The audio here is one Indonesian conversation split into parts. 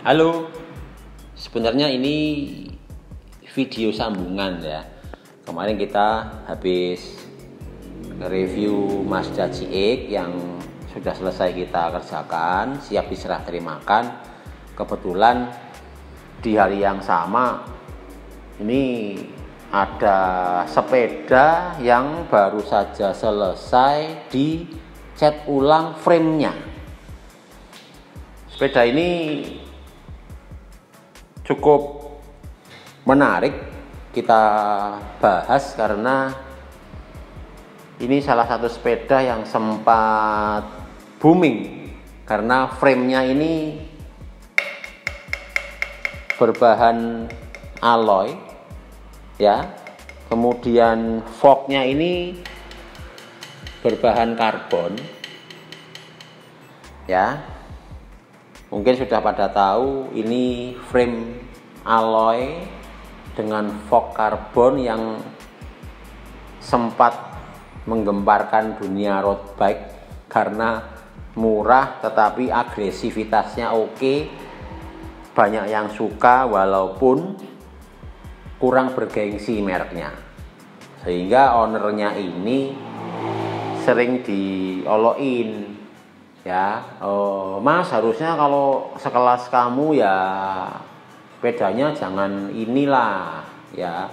Halo, sebenarnya ini video sambungan ya. Kemarin kita habis review Mazda CX yang sudah selesai kita kerjakan, siap diserah terimakan. Kebetulan di hari yang sama ini ada sepeda yang baru saja selesai dicat ulang frame-nya. Sepeda ini cukup menarik kita bahas karena ini salah satu sepeda yang sempat booming karena frame-nya ini berbahan alloy ya. Kemudian fork-nya ini berbahan karbon ya. Mungkin sudah pada tahu ini frame alloy dengan fork karbon yang sempat menggemparkan dunia road bike karena murah tetapi agresivitasnya oke, banyak yang suka walaupun kurang bergengsi mereknya, sehingga ownernya ini sering diolokin ya, Mas harusnya kalau sekelas kamu ya sepedanya jangan inilah ya,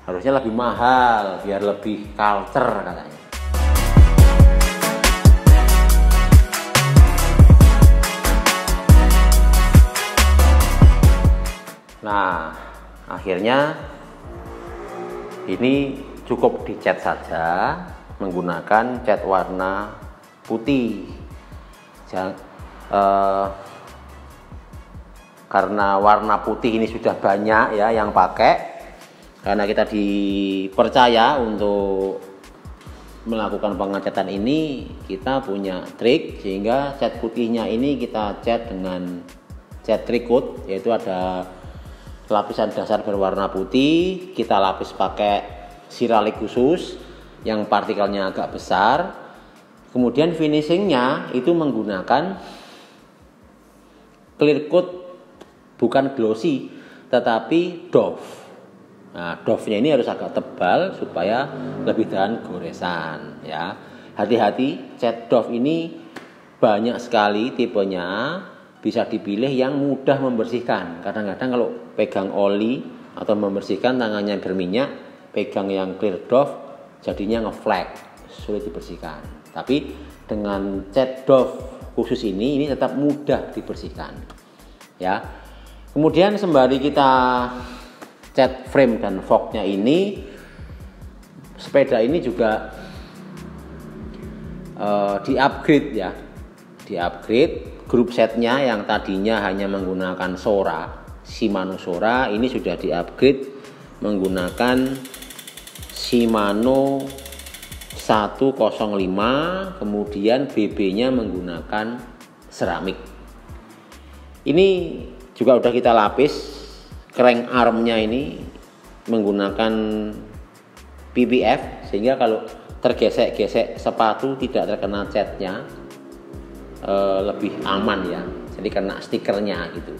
harusnya lebih mahal biar lebih culture katanya. Nah akhirnya ini cukup dicat saja menggunakan cat warna putih. Karena warna putih ini sudah banyak ya yang pakai, karena kita dipercaya untuk melakukan pengecatan ini, kita punya trik sehingga cat putihnya ini kita cat dengan cat tricoat, yaitu ada lapisan dasar berwarna putih, kita lapis pakai siralik khusus yang partikelnya agak besar. Kemudian finishingnya itu menggunakan clear coat, bukan glossy tetapi doff. Nah doffnya ini harus agak tebal supaya lebih tahan goresan ya. Hati-hati, cat doff ini banyak sekali tipenya, bisa dipilih yang mudah membersihkan. Kadang-kadang kalau pegang oli atau membersihkan tangannya berminyak, pegang yang clear doff jadinya ngeflek, sulit dibersihkan. Tapi dengan cat doff khusus ini tetap mudah dibersihkan ya. Kemudian sembari kita cat frame dan fork-nya ini, sepeda ini juga di-upgrade ya. Di-upgrade grup setnya yang tadinya hanya menggunakan Sora, Shimano Sora, ini sudah di-upgrade menggunakan Shimano 105, kemudian BB-nya menggunakan seramik. Ini juga udah kita lapis crank arm-nya ini menggunakan PPF sehingga kalau tergesek-gesek sepatu tidak terkena catnya, lebih aman ya. Jadi kena stikernya gitu.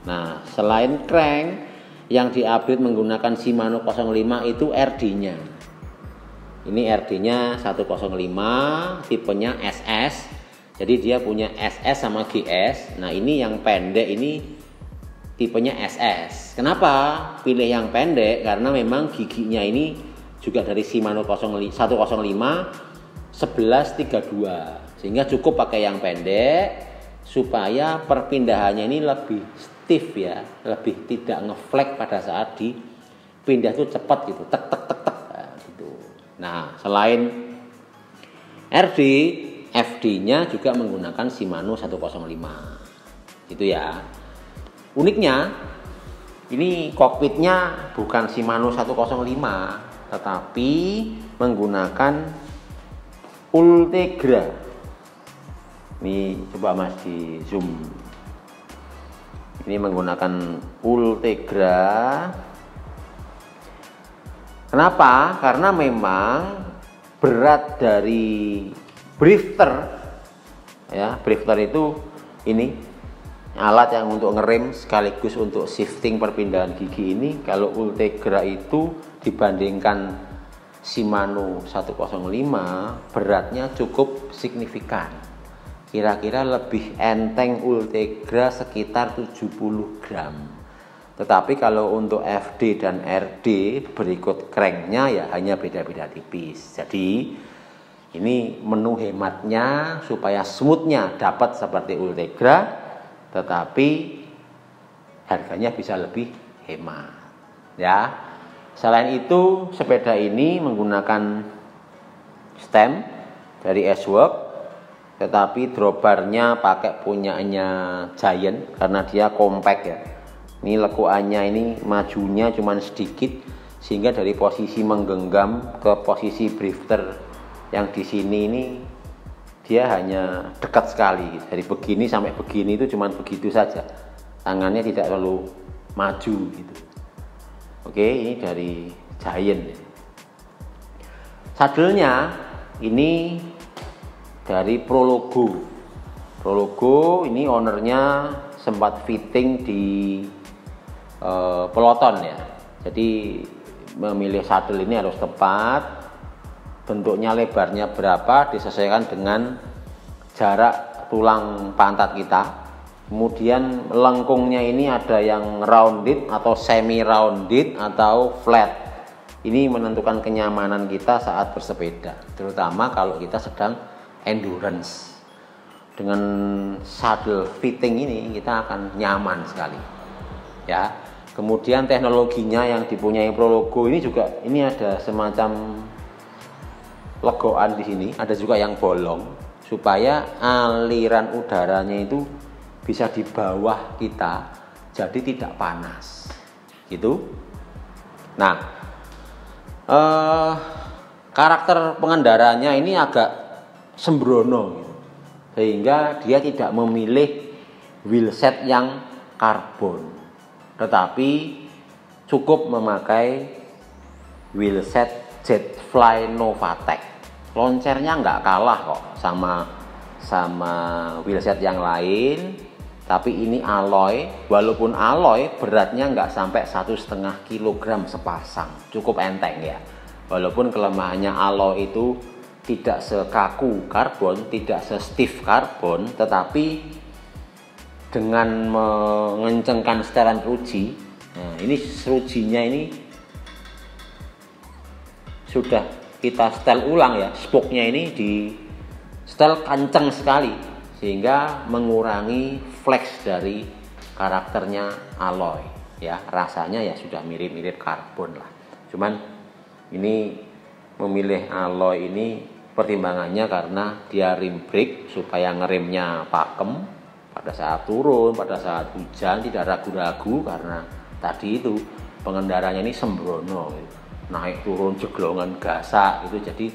Nah, selain crank yang di-upgrade menggunakan Shimano 05 itu RD-nya. Ini RD-nya 105, tipenya SS. Jadi dia punya SS sama GS. Nah, ini yang pendek ini tipenya SS. Kenapa pilih yang pendek? Karena memang giginya ini juga dari Shimano 105 1132. Sehingga cukup pakai yang pendek supaya perpindahannya ini lebih stiff ya, lebih tidak ngeflek pada saat dipindah itu cepat gitu, tek tek tek tek. Nah, selain RD, FD-nya juga menggunakan Shimano 105. Gitu ya. Uniknya, ini kokpitnya bukan Shimano 105, tetapi menggunakan Ultegra. Ini coba Mas di zoom. Ini menggunakan Ultegra. Kenapa? Karena memang berat dari drifter ya, drifter itu ini alat yang untuk ngerem sekaligus untuk shifting perpindahan gigi ini, kalau Ultegra itu dibandingkan Shimano 105 beratnya cukup signifikan. Kira-kira lebih enteng Ultegra sekitar 70 gram. Tetapi kalau untuk FD dan RD berikut cranknya ya hanya beda-beda tipis. Jadi ini menu hematnya supaya smoothnya dapat seperti Ultegra, tetapi harganya bisa lebih hemat. Ya. Selain itu sepeda ini menggunakan stem dari S-Works, tetapi drawbarnya pakai punyanya Giant karena dia compact ya. Ini lekuannya ini majunya cuma sedikit, sehingga dari posisi menggenggam ke posisi drifter yang di sini ini dia hanya dekat sekali. Dari begini sampai begini itu cuma begitu saja. Tangannya tidak terlalu maju gitu. Oke, ini dari Giant. Sadelnya ini dari Prologo. Prologo ini ownernya sempat fitting di peloton ya. Jadi memilih sadel ini harus tepat. Bentuknya lebarnya berapa disesuaikan dengan jarak tulang pantat kita. Kemudian lengkungnya ini ada yang rounded atau semi rounded atau flat. Ini menentukan kenyamanan kita saat bersepeda, terutama kalau kita sedang endurance. Dengan saddle fitting ini kita akan nyaman sekali. Ya. Kemudian teknologinya yang dipunyai Prologo ini juga ini ada semacam legoan di sini, ada juga yang bolong supaya aliran udaranya itu bisa di bawah kita, jadi tidak panas. Gitu. Nah, karakter pengendaranya ini agak sembrono gitu. Sehingga dia tidak memilih wheelset yang karbon, tetapi cukup memakai wheelset Jetfly Novatec. Loncernya nggak kalah kok sama wheelset yang lain, tapi ini alloy. Walaupun alloy beratnya nggak sampai 1,5 kilogram sepasang, cukup enteng ya. Walaupun kelemahannya alloy itu tidak sekaku karbon, tidak sestiff karbon, tetapi dengan mengencangkan setelan ruji, nah ini rujinya ini sudah kita setel ulang ya, spoke-nya ini di setel kencang sekali sehingga mengurangi flex dari karakternya alloy ya. Rasanya ya sudah mirip-mirip karbon lah. Cuman ini memilih alloy ini pertimbangannya karena dia rim brake supaya ngeremnya pakem pada saat turun, pada saat hujan tidak ragu-ragu, karena tadi itu pengendaranya ini sembrono gitu. Naik turun jeglongan gasak gitu, jadi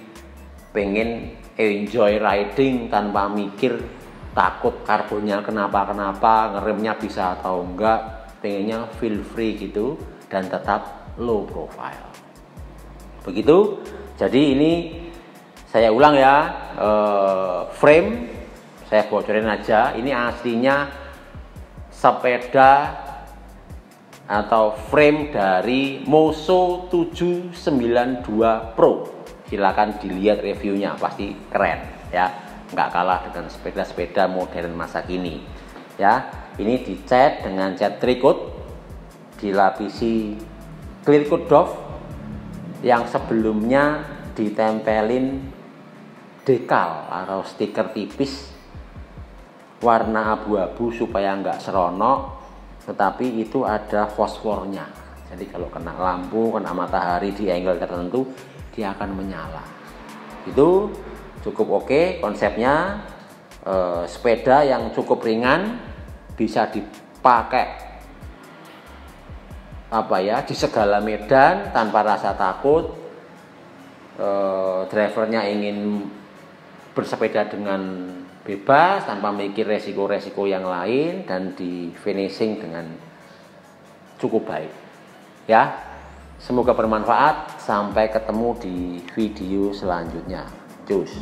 pengen enjoy riding tanpa mikir takut karbonnya kenapa-kenapa, ngeremnya bisa atau enggak, pengennya feel free gitu dan tetap low profile. Begitu. Jadi ini saya ulang ya, frame saya bocorin aja. Ini aslinya sepeda atau frame dari Moso 792 Pro. Silakan dilihat reviewnya, pasti keren ya. Nggak kalah dengan sepeda-sepeda modern masa kini. Ya, ini dicat dengan cat tricot, dilapisi clear coat doff yang sebelumnya ditempelin dekal atau stiker tipis warna abu-abu supaya nggak seronok, tetapi itu ada fosfornya. Jadi kalau kena lampu, kena matahari di angle tertentu, dia akan menyala. Itu cukup oke konsepnya. Sepeda yang cukup ringan, bisa dipakai di segala medan tanpa rasa takut. Drivernya ingin bersepeda dengan bebas tanpa mikir resiko-resiko yang lain, dan di finishing dengan cukup baik ya. Semoga bermanfaat. Sampai ketemu di video selanjutnya. Cus.